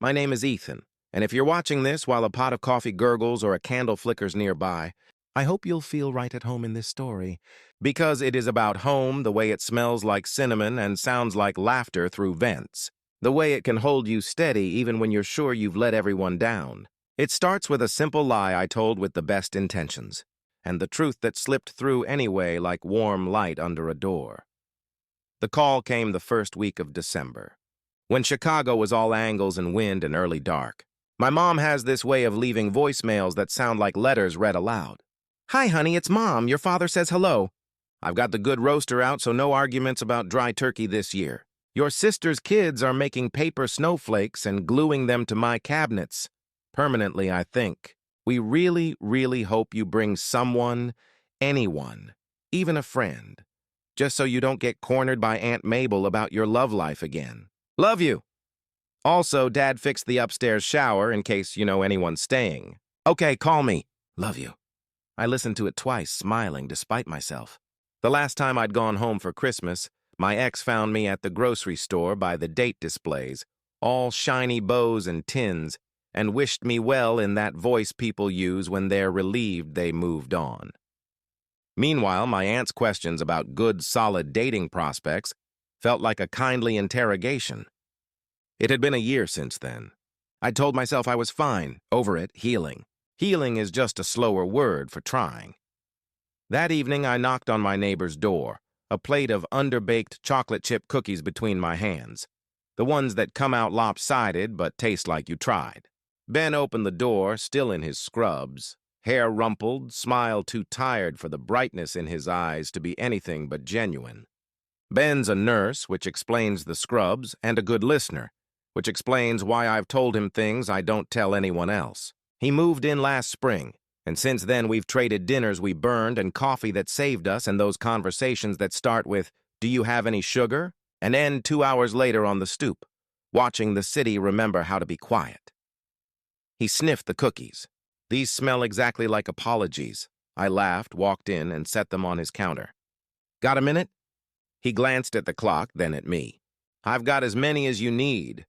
My name is Ethan, and if you're watching this while a pot of coffee gurgles or a candle flickers nearby, I hope you'll feel right at home in this story, because it is about home the way it smells like cinnamon and sounds like laughter through vents, the way it can hold you steady even when you're sure you've let everyone down. It starts with a simple lie I told with the best intentions, and the truth that slipped through anyway like warm light under a door. The call came the first week of December, when Chicago was all angles and wind and early dark. My mom has this way of leaving voicemails that sound like letters read aloud. "Hi, honey, it's Mom. Your father says hello. I've got the good roaster out, so no arguments about dry turkey this year. Your sister's kids are making paper snowflakes and gluing them to my cabinets. Permanently, I think. We really, really hope you bring someone, anyone, even a friend, just so you don't get cornered by Aunt Mabel about your love life again. Love you." Also, Dad fixed the upstairs shower in case you know anyone's staying. "Okay, call me. Love you." I listened to it twice, smiling despite myself. The last time I'd gone home for Christmas, my ex found me at the grocery store by the date displays, all shiny bows and tins, and wished me well in that voice people use when they're relieved they moved on. Meanwhile, my aunt's questions about good, solid dating prospects felt like a kindly interrogation. It had been a year since then. I told myself I was fine, over it, healing. Healing is just a slower word for trying. That evening, I knocked on my neighbor's door, a plate of underbaked chocolate chip cookies between my hands, the ones that come out lopsided but taste like you tried. Ben opened the door, still in his scrubs, hair rumpled, smile too tired for the brightness in his eyes to be anything but genuine. Ben's a nurse, which explains the scrubs, and a good listener, which explains why I've told him things I don't tell anyone else. He moved in last spring, and since then we've traded dinners we burned and coffee that saved us and those conversations that start with, "Do you have any sugar?" and end 2 hours later on the stoop, watching the city remember how to be quiet. He sniffed the cookies. "These smell exactly like apologies." I laughed, walked in, and set them on his counter. "Got a minute?" He glanced at the clock, then at me. "I've got as many as you need."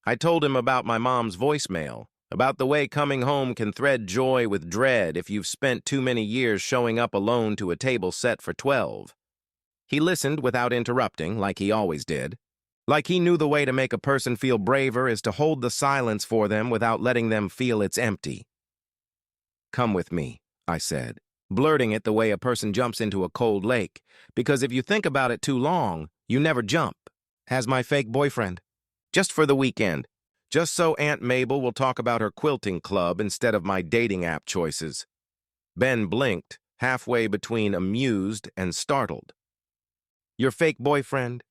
I told him about my mom's voicemail, about the way coming home can thread joy with dread if you've spent too many years showing up alone to a table set for 12. He listened without interrupting, like he always did. Like he knew the way to make a person feel braver is to hold the silence for them without letting them feel it's empty. "Come with me," I said, blurting it the way a person jumps into a cold lake, because if you think about it too long, you never jump. "As my fake boyfriend. Just for the weekend. Just so Aunt Mabel will talk about her quilting club instead of my dating app choices." Ben blinked, halfway between amused and startled. "Your fake boyfriend?"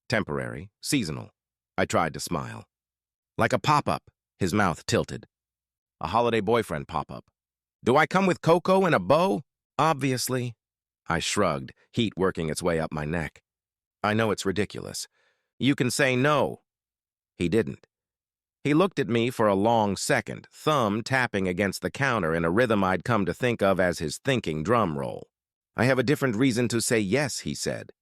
"Temporary, seasonal." I tried to smile. "Like a pop-up," his mouth tilted. "A holiday boyfriend pop-up. Do I come with cocoa and a bow?" "Obviously." I shrugged, heat working its way up my neck. "I know it's ridiculous. You can say no." He didn't. He looked at me for a long second, thumb tapping against the counter in a rhythm I'd come to think of as his thinking drum roll. "I have a different reason to say yes," he said.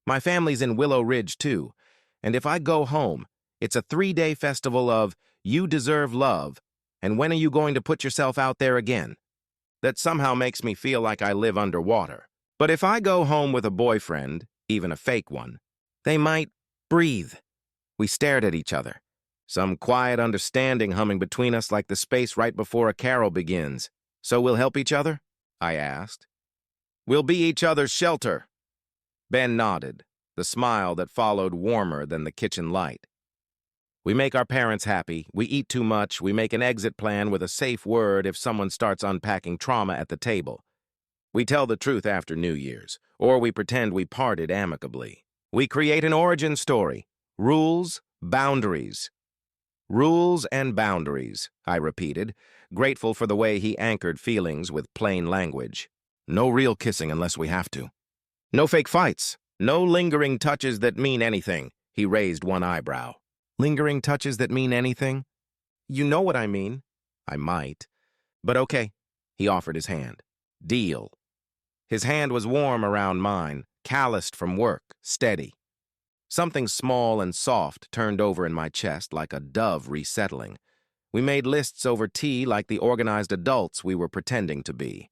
"My family's in Willow Ridge, too, and if I go home, it's a 3-day festival of you deserve love, and when are you going to put yourself out there again? That somehow makes me feel like I live underwater. But if I go home with a boyfriend, even a fake one, they might breathe." We stared at each other, some quiet understanding humming between us like the space right before a carol begins. "So we'll help each other?" I asked. "We'll be each other's shelter." Ben nodded, the smile that followed warmer than the kitchen light. "We make our parents happy, we eat too much, we make an exit plan with a safe word if someone starts unpacking trauma at the table. We tell the truth after New Year's, or we pretend we parted amicably. We create an origin story. Rules, boundaries." "Rules and boundaries," I repeated, grateful for the way he anchored feelings with plain language. "No real kissing unless we have to. No fake fights. No lingering touches that mean anything." He raised one eyebrow. "Lingering touches that mean anything?" "You know what I mean." "I might. But okay." He offered his hand. "Deal." His hand was warm around mine, calloused from work, steady. Something small and soft turned over in my chest like a dove resettling. We made lists over tea like the organized adults we were pretending to be.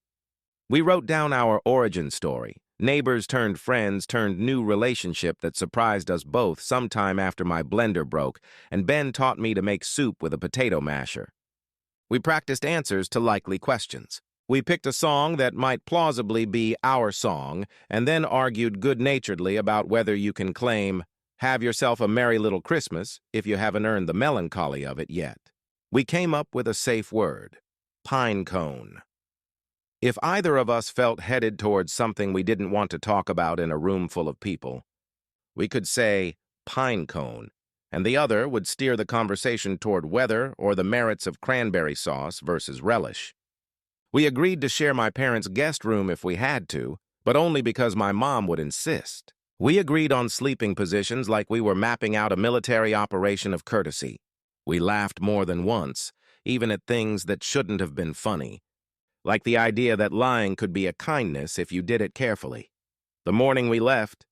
We wrote down our origin story, neighbors turned friends turned new relationship that surprised us both sometime after my blender broke, and Ben taught me to make soup with a potato masher. We practiced answers to likely questions. We picked a song that might plausibly be our song, and then argued good-naturedly about whether you can claim, "Have yourself a merry little Christmas," if you haven't earned the melancholy of it yet. We came up with a safe word: pine cone. If either of us felt headed towards something we didn't want to talk about in a room full of people, we could say pine cone, and the other would steer the conversation toward weather or the merits of cranberry sauce versus relish. We agreed to share my parents' guest room if we had to, but only because my mom would insist. We agreed on sleeping positions like we were mapping out a military operation of courtesy. We laughed more than once, even at things that shouldn't have been funny, like the idea that lying could be a kindness if you did it carefully. The morning we left,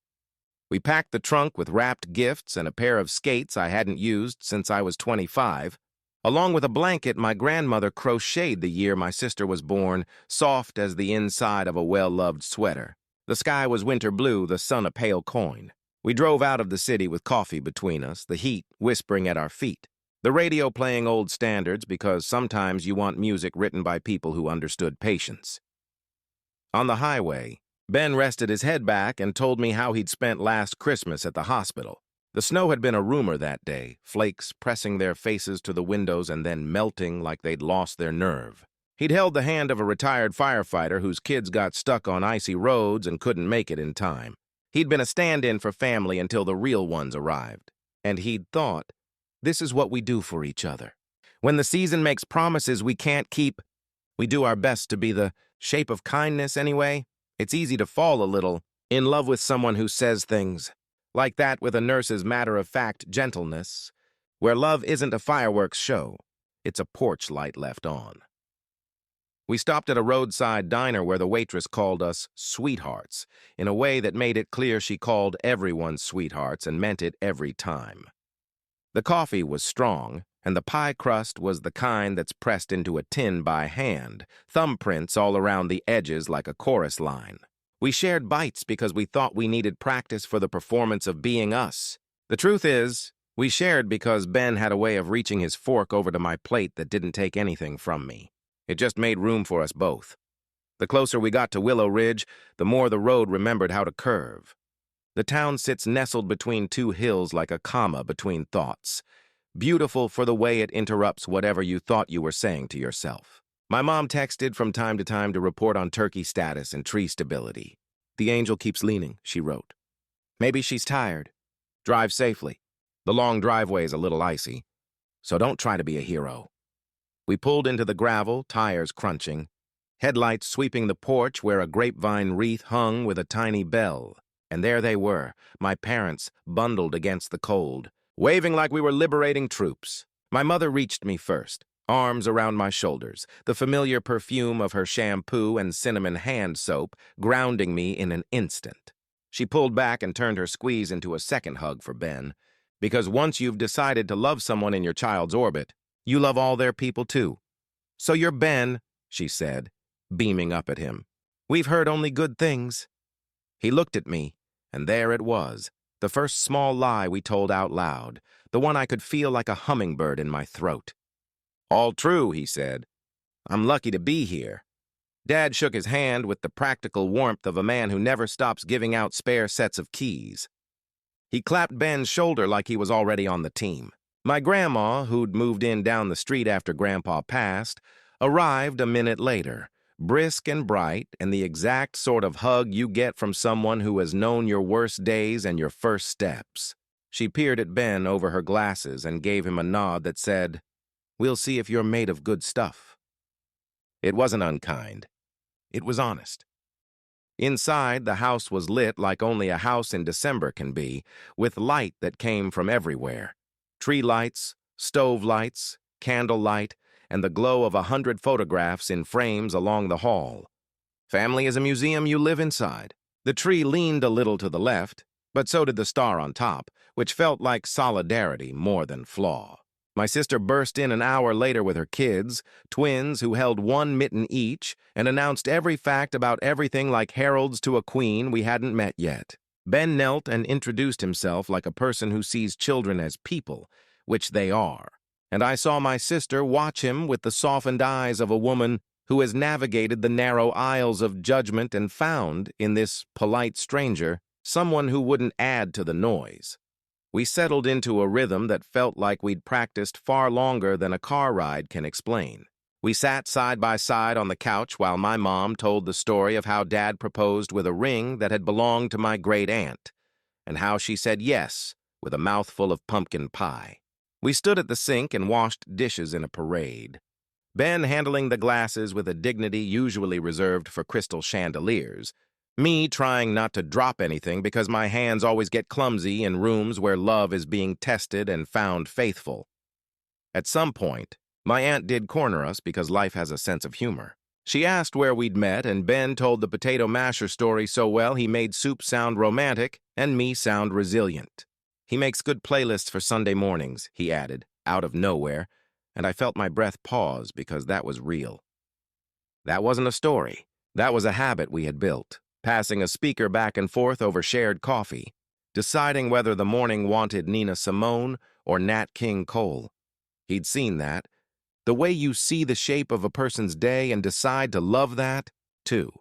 we packed the trunk with wrapped gifts and a pair of skates I hadn't used since I was 25, along with a blanket my grandmother crocheted the year my sister was born, soft as the inside of a well-loved sweater. The sky was winter blue, the sun a pale coin. We drove out of the city with coffee between us, the heat whispering at our feet. The radio playing old standards because sometimes you want music written by people who understood patience. On the highway, Ben rested his head back and told me how he'd spent last Christmas at the hospital. The snow had been a rumor that day, flakes pressing their faces to the windows and then melting like they'd lost their nerve. He'd held the hand of a retired firefighter whose kids got stuck on icy roads and couldn't make it in time. He'd been a stand-in for family until the real ones arrived. And he'd thought, this is what we do for each other. When the season makes promises we can't keep, we do our best to be the shape of kindness anyway. It's easy to fall a little in love with someone who says things like that with a nurse's matter-of-fact gentleness, where love isn't a fireworks show, it's a porch light left on. We stopped at a roadside diner where the waitress called us sweethearts, in a way that made it clear she called everyone sweethearts and meant it every time. The coffee was strong, and the pie crust was the kind that's pressed into a tin by hand, thumbprints all around the edges like a chorus line. We shared bites because we thought we needed practice for the performance of being us. The truth is, we shared because Ben had a way of reaching his fork over to my plate that didn't take anything from me. It just made room for us both. The closer we got to Willow Ridge, the more the road remembered how to curve. The town sits nestled between two hills like a comma between thoughts, beautiful for the way it interrupts whatever you thought you were saying to yourself. My mom texted from time to report on turkey status and tree stability. "The angel keeps leaning," she wrote. "Maybe she's tired. Drive safely. The long driveway is a little icy, so don't try to be a hero." We pulled into the gravel, tires crunching, headlights sweeping the porch where a grapevine wreath hung with a tiny bell. And there they were, my parents, bundled against the cold, waving like we were liberating troops. My mother reached me first, arms around my shoulders, the familiar perfume of her shampoo and cinnamon hand soap grounding me in an instant. She pulled back and turned her squeeze into a second hug for Ben, because once you've decided to love someone in your child's orbit, you love all their people too. "So you're Ben," she said, beaming up at him. "We've heard only good things." He looked at me, and there it was, the first small lie we told out loud, the one I could feel like a hummingbird in my throat. "All true," he said. "I'm lucky to be here." Dad shook his hand with the practical warmth of a man who never stops giving out spare sets of keys. He clapped Ben's shoulder like he was already on the team. My grandma, who'd moved in down the street after Grandpa passed, arrived a minute later, brisk and bright, and the exact sort of hug you get from someone who has known your worst days and your first steps. She peered at Ben over her glasses and gave him a nod that said, "We'll see if you're made of good stuff." It wasn't unkind. It was honest. Inside, the house was lit like only a house in December can be, with light that came from everywhere. Tree lights, stove lights, candle light, and the glow of 100 photographs in frames along the hall. Family is a museum you live inside. The tree leaned a little to the left, but so did the star on top, which felt like solidarity more than flaw. My sister burst in an hour later with her kids, twins who held one mitten each, and announced every fact about everything like heralds to a queen we hadn't met yet. Ben knelt and introduced himself like a person who sees children as people, which they are. And I saw my sister watch him with the softened eyes of a woman who has navigated the narrow aisles of judgment and found, in this polite stranger, someone who wouldn't add to the noise. We settled into a rhythm that felt like we'd practiced far longer than a car ride can explain. We sat side by side on the couch while my mom told the story of how Dad proposed with a ring that had belonged to my great-aunt, and how she said yes with a mouthful of pumpkin pie. We stood at the sink and washed dishes in a parade. Ben handling the glasses with a dignity usually reserved for crystal chandeliers, me trying not to drop anything because my hands always get clumsy in rooms where love is being tested and found faithful. At some point, my aunt did corner us because life has a sense of humor. She asked where we'd met, and Ben told the potato masher story so well he made soup sound romantic and me sound resilient. He makes good playlists for Sunday mornings, he added, out of nowhere, and I felt my breath pause because that was real. That wasn't a story. That was a habit we had built, passing a speaker back and forth over shared coffee, deciding whether the morning wanted Nina Simone or Nat King Cole. He'd seen that. The way you see the shape of a person's day and decide to love that, too.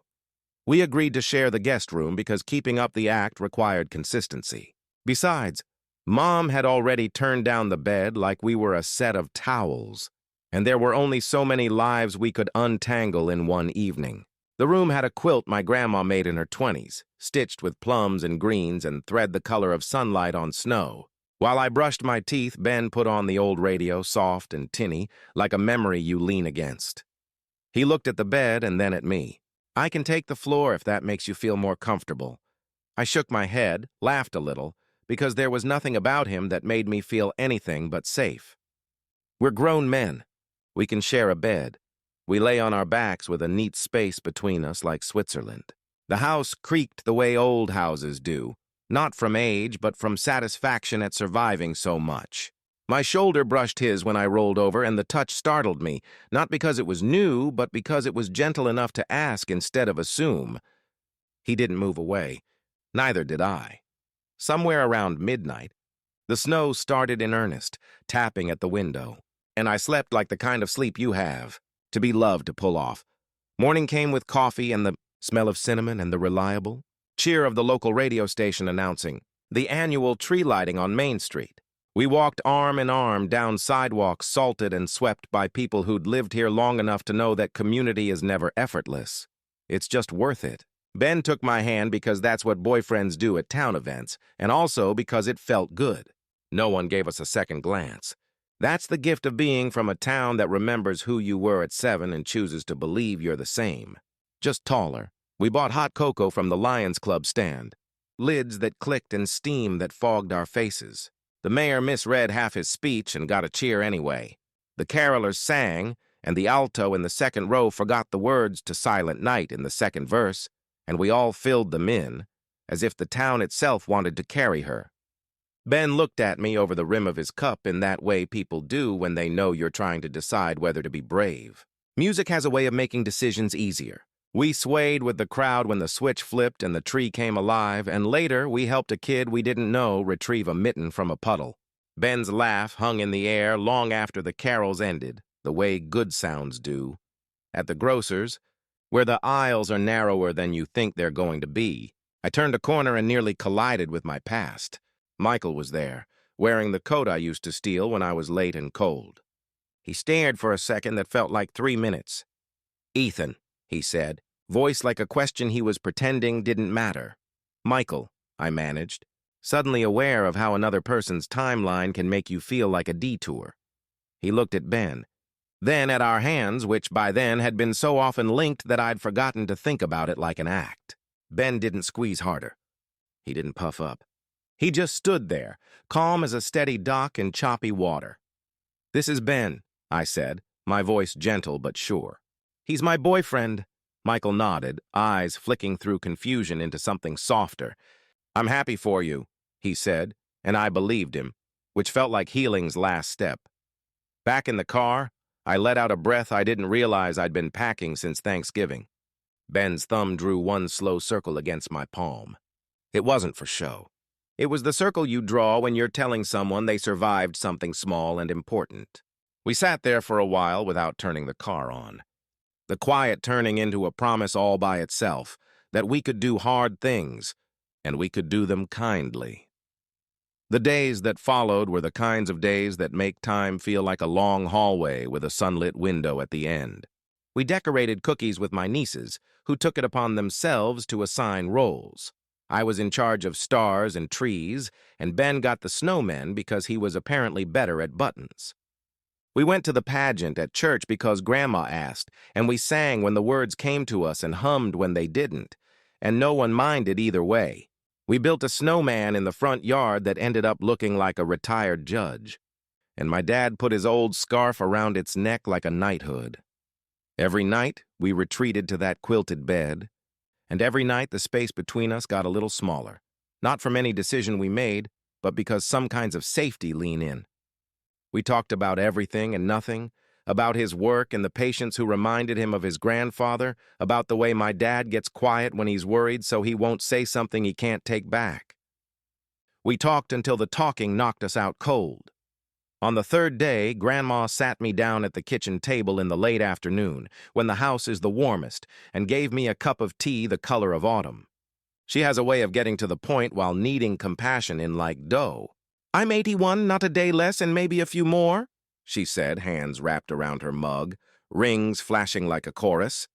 We agreed to share the guest room because keeping up the act required consistency. Besides, Mom had already turned down the bed like we were a set of towels, and there were only so many lives we could untangle in one evening. The room had a quilt my grandma made in her 20s, stitched with plums and greens and thread the color of sunlight on snow. While I brushed my teeth, Ben put on the old radio, soft and tinny, like a memory you lean against. He looked at the bed and then at me. I can take the floor if that makes you feel more comfortable. I shook my head, laughed a little, because there was nothing about him that made me feel anything but safe. We're grown men. We can share a bed. We lay on our backs with a neat space between us like Switzerland. The house creaked the way old houses do, not from age, but from satisfaction at surviving so much. My shoulder brushed his when I rolled over, and the touch startled me, not because it was new, but because it was gentle enough to ask instead of assume. He didn't move away. Neither did I. Somewhere around midnight, the snow started in earnest, tapping at the window, and I slept like the kind of sleep you have, to be loved to pull off. Morning came with coffee and the smell of cinnamon and the reliable cheer of the local radio station announcing the annual tree lighting on Main Street. We walked arm in arm down sidewalks salted and swept by people who'd lived here long enough to know that community is never effortless. It's just worth it. Ben took my hand because that's what boyfriends do at town events, and also because it felt good. No one gave us a second glance. That's the gift of being from a town that remembers who you were at 7 and chooses to believe you're the same. Just taller. We bought hot cocoa from the Lions Club stand. Lids that clicked and steam that fogged our faces. The mayor misread half his speech and got a cheer anyway. The carolers sang, and the alto in the second row forgot the words to Silent Night in the second verse, and we all filled them in, as if the town itself wanted to carry her. Ben looked at me over the rim of his cup in that way people do when they know you're trying to decide whether to be brave. Music has a way of making decisions easier. We swayed with the crowd when the switch flipped and the tree came alive, and later we helped a kid we didn't know retrieve a mitten from a puddle. Ben's laugh hung in the air long after the carols ended, the way good sounds do. At the grocer's, where the aisles are narrower than you think they're going to be, I turned a corner and nearly collided with my past. Michael was there, wearing the coat I used to steal when I was late and cold. He stared for a second that felt like 3 minutes. "Ethan," he said, voice like a question he was pretending didn't matter. "Michael," I managed, suddenly aware of how another person's timeline can make you feel like a detour. He looked at Ben, then at our hands, which by then had been so often linked that I'd forgotten to think about it like an act. Ben didn't squeeze harder. He didn't puff up. He just stood there, calm as a steady dock in choppy water. "This is Ben," I said, my voice gentle but sure. "He's my boyfriend." Michael nodded, eyes flicking through confusion into something softer. "I'm happy for you," he said, and I believed him, which felt like healing's last step. Back in the car, I let out a breath I didn't realize I'd been packing since Thanksgiving. Ben's thumb drew one slow circle against my palm. It wasn't for show. It was the circle you draw when you're telling someone they survived something small and important. We sat there for a while without turning the car on. The quiet turning into a promise all by itself that we could do hard things, and we could do them kindly. The days that followed were the kinds of days that make time feel like a long hallway with a sunlit window at the end. We decorated cookies with my nieces, who took it upon themselves to assign roles. I was in charge of stars and trees, and Ben got the snowmen because he was apparently better at buttons. We went to the pageant at church because Grandma asked, and we sang when the words came to us and hummed when they didn't, and no one minded either way. We built a snowman in the front yard that ended up looking like a retired judge, and my dad put his old scarf around its neck like a knighthood. Every night, we retreated to that quilted bed, and every night the space between us got a little smaller, not from any decision we made, but because some kinds of safety lean in. We talked about everything and nothing, about his work and the patients who reminded him of his grandfather, about the way my dad gets quiet when he's worried so he won't say something he can't take back. We talked until the talking knocked us out cold. On the third day, Grandma sat me down at the kitchen table in the late afternoon, when the house is the warmest, and gave me a cup of tea the color of autumn. She has a way of getting to the point while kneading compassion in like dough. "I'm 81, not a day less, and maybe a few more," she said, hands wrapped around her mug, rings flashing like a chorus.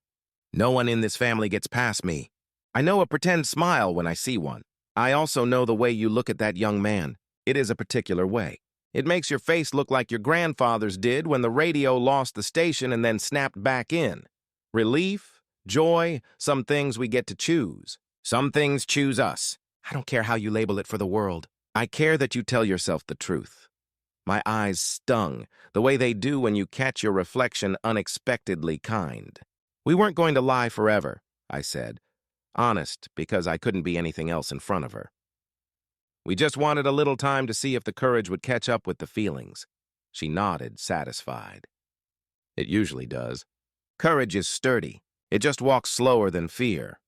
"No one in this family gets past me. I know a pretend smile when I see one. I also know the way you look at that young man. It is a particular way. It makes your face look like your grandfather's did when the radio lost the station and then snapped back in. Relief, joy, some things we get to choose. Some things choose us. I don't care how you label it for the world. I care that you tell yourself the truth." My eyes stung, the way they do when you catch your reflection unexpectedly kind. "We weren't going to lie forever," I said, honest because I couldn't be anything else in front of her. "We just wanted a little time to see if the courage would catch up with the feelings." She nodded, satisfied. It usually does. Courage is sturdy. It just walks slower than fear.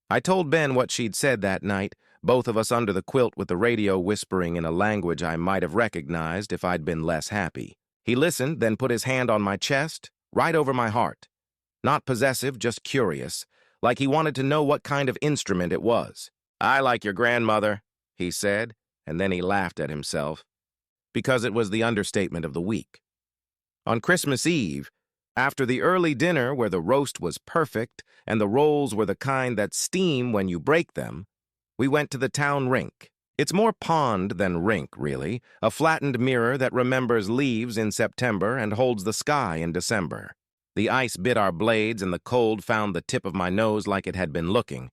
I told Ben what she'd said that night, both of us under the quilt with the radio whispering in a language I might have recognized if I'd been less happy. He listened, then put his hand on my chest, right over my heart. Not possessive, just curious, like he wanted to know what kind of instrument it was. "I like your grandmother," he said, and then he laughed at himself, because it was the understatement of the week. On Christmas Eve, after the early dinner where the roast was perfect and the rolls were the kind that steam when you break them, we went to the town rink. It's more pond than rink, really, a flattened mirror that remembers leaves in September and holds the sky in December. The ice bit our blades and the cold found the tip of my nose like it had been looking.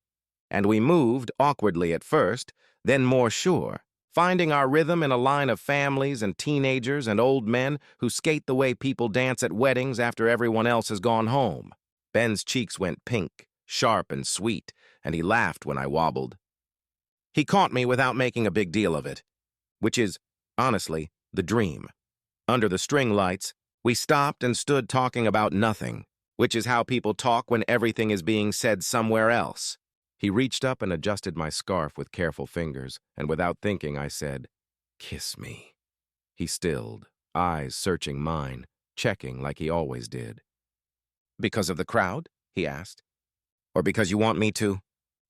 And we moved, awkwardly at first, then more sure, finding our rhythm in a line of families and teenagers and old men who skate the way people dance at weddings after everyone else has gone home. Ben's cheeks went pink, sharp and sweet, and he laughed when I wobbled. He caught me without making a big deal of it, which is, honestly, the dream. Under the string lights, we stopped and stood talking about nothing, which is how people talk when everything is being said somewhere else. He reached up and adjusted my scarf with careful fingers, and without thinking, I said, "Kiss me." He stilled, eyes searching mine, checking like he always did. "Because of the crowd?" he asked. "Or because you want me to?"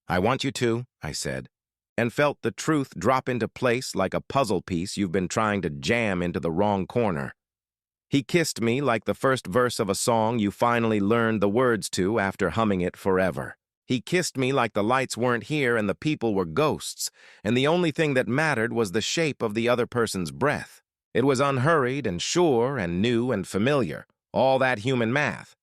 "I want you to," I said, and felt the truth drop into place like a puzzle piece you've been trying to jam into the wrong corner. He kissed me like the first verse of a song you finally learned the words to after humming it forever. He kissed me like the lights weren't here and the people were ghosts, and the only thing that mattered was the shape of the other person's breath. It was unhurried and sure and new and familiar, all that human math.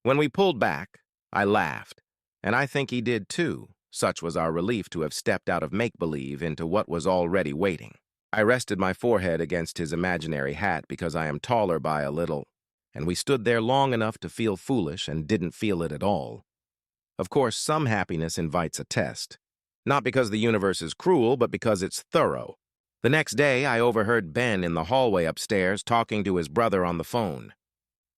When we pulled back, I laughed, and I think he did too. Such was our relief to have stepped out of make-believe into what was already waiting. I rested my forehead against his imaginary hat because I am taller by a little, and we stood there long enough to feel foolish and didn't feel it at all. Of course, some happiness invites a test. Not because the universe is cruel, but because it's thorough. The next day, I overheard Ben in the hallway upstairs talking to his brother on the phone.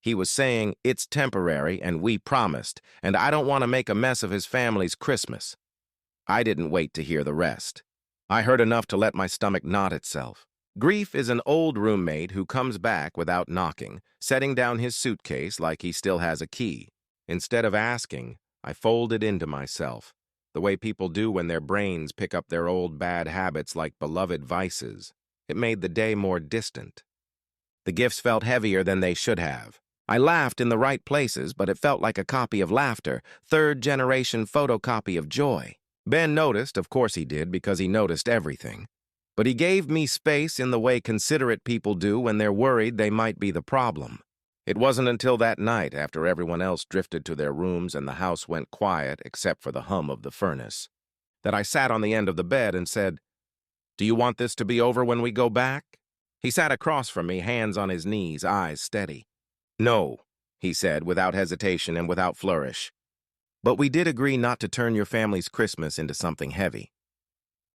He was saying, "It's temporary, and we promised, and I don't want to make a mess of his family's Christmas." I didn't wait to hear the rest. I heard enough to let my stomach knot itself. Grief is an old roommate who comes back without knocking, setting down his suitcase like he still has a key. Instead of asking, I folded into myself, the way people do when their brains pick up their old bad habits like beloved vices. It made the day more distant. The gifts felt heavier than they should have. I laughed in the right places, but it felt like a copy of laughter, third-generation photocopy of joy. Ben noticed, of course he did, because he noticed everything. But he gave me space in the way considerate people do when they're worried they might be the problem. It wasn't until that night, after everyone else drifted to their rooms and the house went quiet except for the hum of the furnace, that I sat on the end of the bed and said, "Do you want this to be over when we go back?" He sat across from me, hands on his knees, eyes steady. "No," he said, without hesitation and without flourish. "But we did agree not to turn your family's Christmas into something heavy.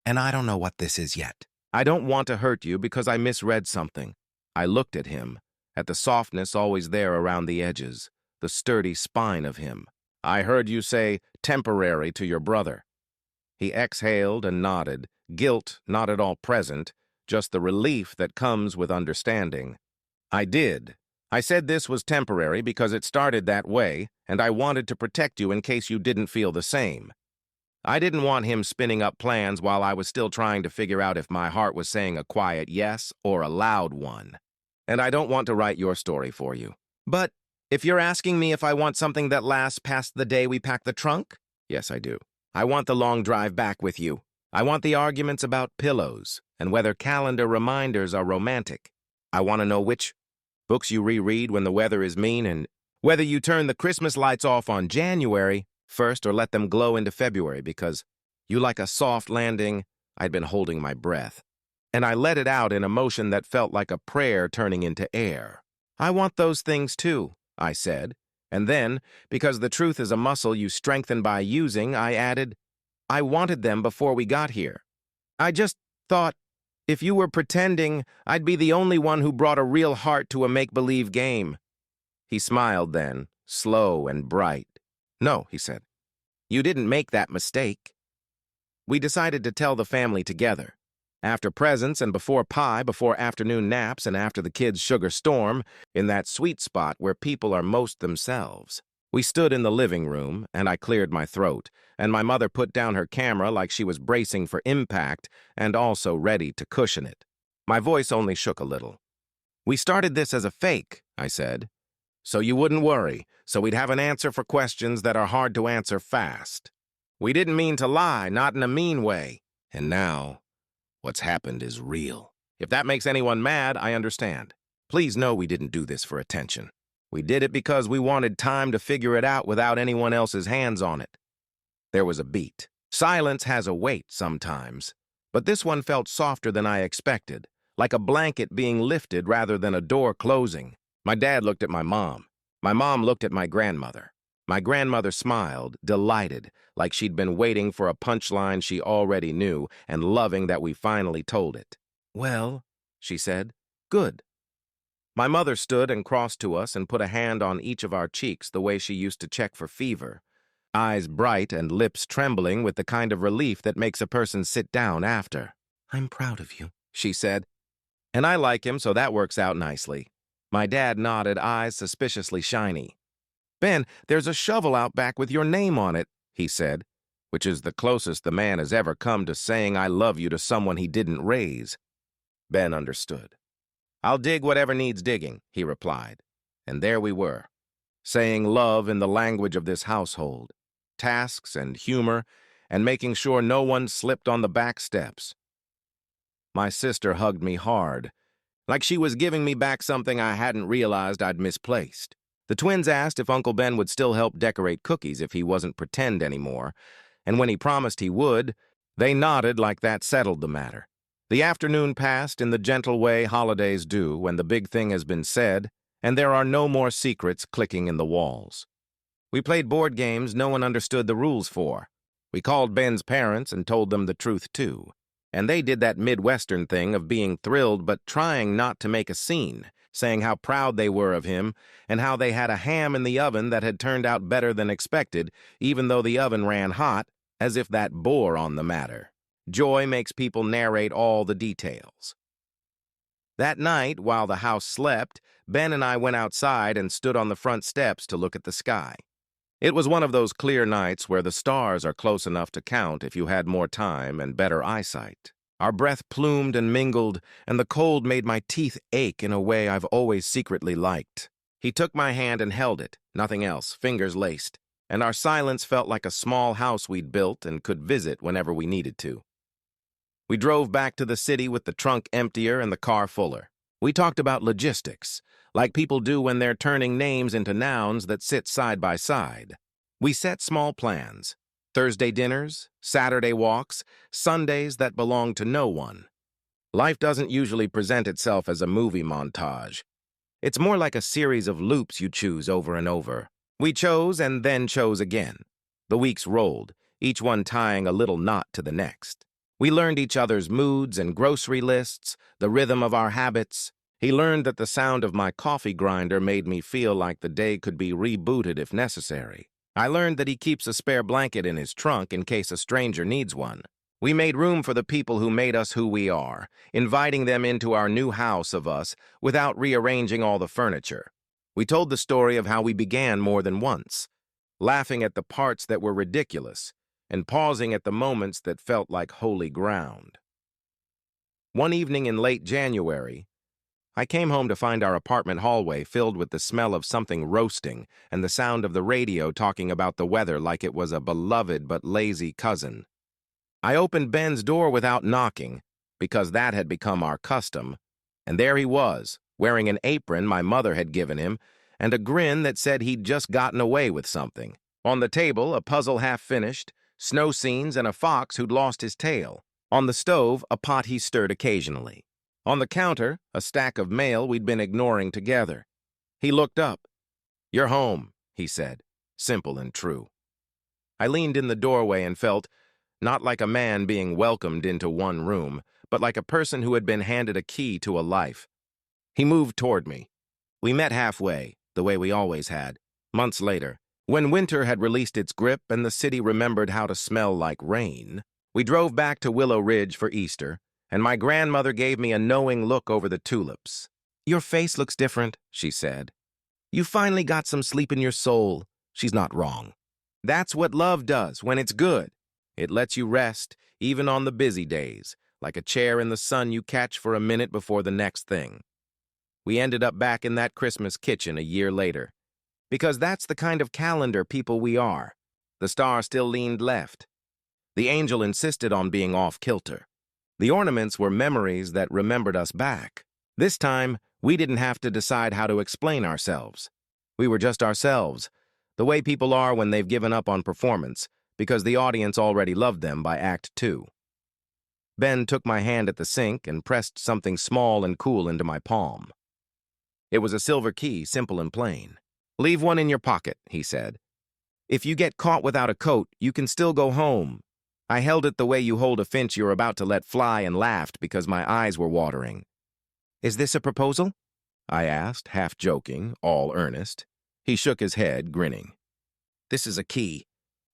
And I don't know what this is yet. I don't want to hurt you because I misread something." I looked at him, at the softness always there around the edges, the sturdy spine of him. "I heard you say temporary to your brother." He exhaled and nodded, guilt not at all present, just the relief that comes with understanding. "I did. I said this was temporary because it started that way, and I wanted to protect you in case you didn't feel the same. I didn't want him spinning up plans while I was still trying to figure out if my heart was saying a quiet yes or a loud one. And I don't want to write your story for you. But if you're asking me if I want something that lasts past the day we pack the trunk, yes, I do. I want the long drive back with you. I want the arguments about pillows and whether calendar reminders are romantic. I want to know which books you reread when the weather is mean and whether you turn the Christmas lights off on January 1st or let them glow into February because you like a soft landing. I'd been holding my breath, and I let it out in emotion that felt like a prayer turning into air. "I want those things too," I said, and then, because the truth is a muscle you strengthen by using, I added, "I wanted them before we got here. I just thought, if you were pretending, I'd be the only one who brought a real heart to a make-believe game." He smiled then, slow and bright. "No," he said. "You didn't make that mistake." We decided to tell the family together. After presents and before pie, before afternoon naps, and after the kids' sugar storm, in that sweet spot where people are most themselves. We stood in the living room, and I cleared my throat, and my mother put down her camera like she was bracing for impact and also ready to cushion it. My voice only shook a little. "We started this as a fake," I said, "so you wouldn't worry, so we'd have an answer for questions that are hard to answer fast. We didn't mean to lie, not in a mean way. And now, what's happened is real. If that makes anyone mad, I understand. Please know we didn't do this for attention. We did it because we wanted time to figure it out without anyone else's hands on it." There was a beat. Silence has a weight sometimes, but this one felt softer than I expected, like a blanket being lifted rather than a door closing. My dad looked at my mom. My mom looked at my grandmother. My grandmother smiled, delighted, like she'd been waiting for a punchline she already knew and loving that we finally told it. "Well," she said, "good." My mother stood and crossed to us and put a hand on each of our cheeks the way she used to check for fever, eyes bright and lips trembling with the kind of relief that makes a person sit down after. "I'm proud of you," she said. "And I like him, so that works out nicely." My dad nodded, eyes suspiciously shiny. "Ben, there's a shovel out back with your name on it," he said, which is the closest the man has ever come to saying "I love you" to someone he didn't raise. Ben understood. "I'll dig whatever needs digging," he replied. And there we were, saying love in the language of this household, tasks and humor, and making sure no one slipped on the back steps. My sister hugged me hard, like she was giving me back something I hadn't realized I'd misplaced. The twins asked if Uncle Ben would still help decorate cookies if he wasn't pretend anymore, and when he promised he would, they nodded like that settled the matter. The afternoon passed in the gentle way holidays do when the big thing has been said, and there are no more secrets clicking in the walls. We played board games no one understood the rules for. We called Ben's parents and told them the truth, too. And they did that Midwestern thing of being thrilled but trying not to make a scene, saying how proud they were of him and how they had a ham in the oven that had turned out better than expected, even though the oven ran hot, as if that bore on the matter. Joy makes people narrate all the details. That night, while the house slept, Ben and I went outside and stood on the front steps to look at the sky. It was one of those clear nights where the stars are close enough to count if you had more time and better eyesight. Our breath plumed and mingled, and the cold made my teeth ache in a way I've always secretly liked. He took my hand and held it, nothing else, fingers laced, and our silence felt like a small house we'd built and could visit whenever we needed to. We drove back to the city with the trunk emptier and the car fuller. We talked about logistics, like people do when they're turning names into nouns that sit side by side. We set small plans: Thursday dinners, Saturday walks, Sundays that belong to no one. Life doesn't usually present itself as a movie montage. It's more like a series of loops you choose over and over. We chose and then chose again. The weeks rolled, each one tying a little knot to the next. We learned each other's moods and grocery lists, the rhythm of our habits. He learned that the sound of my coffee grinder made me feel like the day could be rebooted if necessary. I learned that he keeps a spare blanket in his trunk in case a stranger needs one. We made room for the people who made us who we are, inviting them into our new house of us without rearranging all the furniture. We told the story of how we began more than once, laughing at the parts that were ridiculous and pausing at the moments that felt like holy ground. One evening in late January, I came home to find our apartment hallway filled with the smell of something roasting and the sound of the radio talking about the weather like it was a beloved but lazy cousin. I opened Ben's door without knocking, because that had become our custom, and there he was, wearing an apron my mother had given him and a grin that said he'd just gotten away with something. On the table, a puzzle half finished, snow scenes, and a fox who'd lost his tail. On the stove, a pot he stirred occasionally. On the counter, a stack of mail we'd been ignoring together. He looked up. "You're home," he said, simple and true. I leaned in the doorway and felt, not like a man being welcomed into one room, but like a person who had been handed a key to a life. He moved toward me. We met halfway, the way we always had, months later. When winter had released its grip and the city remembered how to smell like rain, we drove back to Willow Ridge for Easter, and my grandmother gave me a knowing look over the tulips. "Your face looks different," she said. "You finally got some sleep in your soul." She's not wrong. That's what love does when it's good. It lets you rest, even on the busy days, like a chair in the sun you catch for a minute before the next thing. We ended up back in that Christmas kitchen a year later. Because that's the kind of calendar people we are. The star still leaned left. The angel insisted on being off-kilter. The ornaments were memories that remembered us back. This time, we didn't have to decide how to explain ourselves. We were just ourselves, the way people are when they've given up on performance, because the audience already loved them by Act 2. Ben took my hand at the sink and pressed something small and cool into my palm. It was a silver key, simple and plain. "Leave one in your pocket," he said. "If you get caught without a coat, you can still go home." I held it the way you hold a finch you're about to let fly and laughed because my eyes were watering. "Is this a proposal?" I asked, half joking, all earnest. He shook his head, grinning. "This is a key.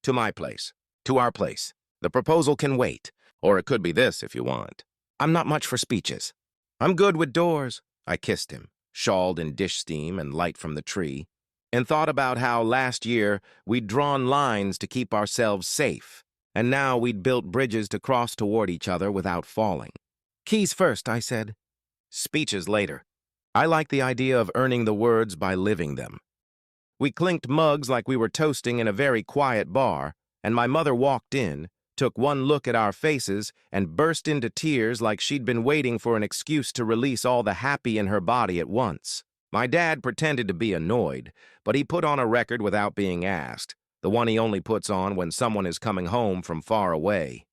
To my place. To our place. The proposal can wait. Or it could be this if you want. I'm not much for speeches. I'm good with doors." I kissed him, shawled in dish steam and light from the tree, and thought about how last year we'd drawn lines to keep ourselves safe, and now we'd built bridges to cross toward each other without falling. "Keys first," I said. "Speeches later. I like the idea of earning the words by living them." We clinked mugs like we were toasting in a very quiet bar, and my mother walked in, took one look at our faces, and burst into tears like she'd been waiting for an excuse to release all the happy in her body at once. My dad pretended to be annoyed, but he put on a record without being asked, the one he only puts on when someone is coming home from far away.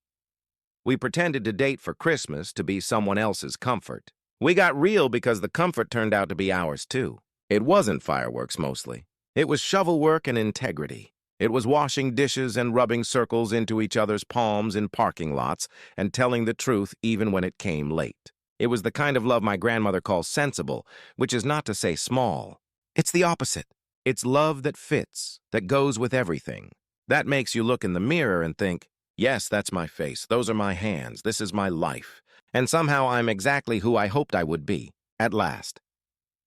We pretended to date for Christmas to be someone else's comfort. We got real because the comfort turned out to be ours too. It wasn't fireworks mostly. It was shovel work and integrity. It was washing dishes and rubbing circles into each other's palms in parking lots and telling the truth even when it came late. It was the kind of love my grandmother calls sensible, which is not to say small. It's the opposite. It's love that fits, that goes with everything. That makes you look in the mirror and think, yes, that's my face, those are my hands, this is my life. And somehow I'm exactly who I hoped I would be, at last.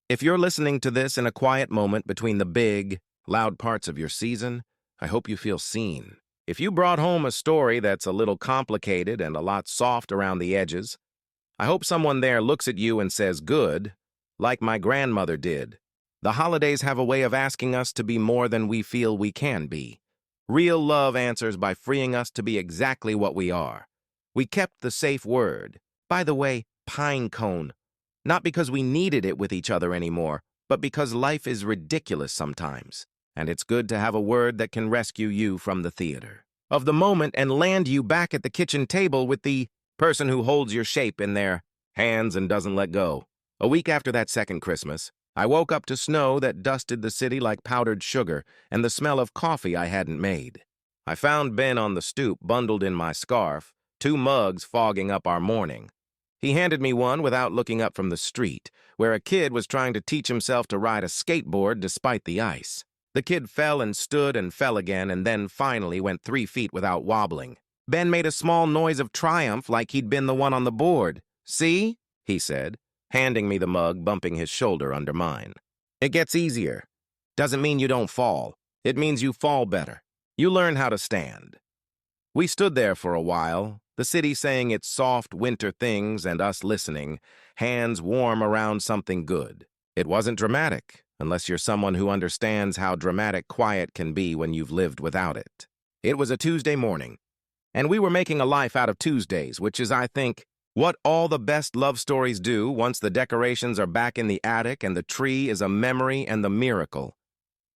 If you're listening to this in a quiet moment between the big, loud parts of your season, I hope you feel seen. If you brought home a story that's a little complicated and a lot soft around the edges, I hope someone there looks at you and says, good, like my grandmother did. The holidays have a way of asking us to be more than we feel we can be. Real love answers by freeing us to be exactly what we are. We kept the safe word. By the way, pine cone. Not because we needed it with each other anymore, but because life is ridiculous sometimes. And it's good to have a word that can rescue you from the theater of the moment and land you back at the kitchen table with the person who holds your shape in their hands and doesn't let go. A week after that second Christmas, I woke up to snow that dusted the city like powdered sugar and the smell of coffee I hadn't made. I found Ben on the stoop, bundled in my scarf, 2 mugs fogging up our morning. He handed me one without looking up from the street, where a kid was trying to teach himself to ride a skateboard despite the ice. The kid fell and stood and fell again and then finally went 3 feet without wobbling. Ben made a small noise of triumph like he'd been the one on the board. See? He said, handing me the mug, bumping his shoulder under mine. It gets easier. Doesn't mean you don't fall. It means you fall better. You learn how to stand. We stood there for a while, the city saying its soft winter things and us listening, hands warm around something good. It wasn't dramatic, unless you're someone who understands how dramatic quiet can be when you've lived without it. It was a Tuesday morning, and we were making a life out of Tuesdays, which is, I think, what all the best love stories do once the decorations are back in the attic and the tree is a memory and the miracle,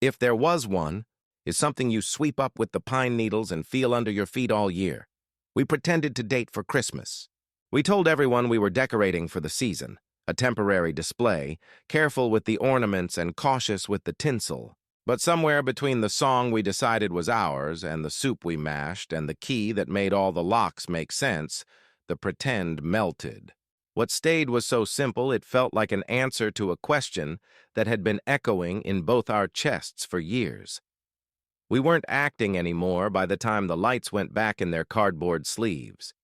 if there was one, is something you sweep up with the pine needles and feel under your feet all year. We pretended to date for Christmas. We told everyone we were decorating for the season, a temporary display, careful with the ornaments and cautious with the tinsel. But somewhere between the song we decided was ours and the soup we mashed and the key that made all the locks make sense, the pretend melted. What stayed was so simple it felt like an answer to a question that had been echoing in both our chests for years. We weren't acting anymore by the time the lights went back in their cardboard sleeves.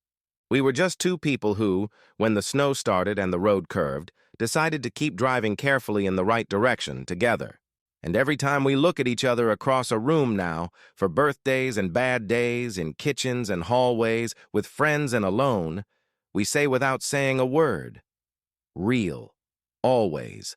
We were just 2 people who, when the snow started and the road curved, decided to keep driving carefully in the right direction together. And every time we look at each other across a room now, for birthdays and bad days, in kitchens and hallways, with friends and alone, we say without saying a word, real, always.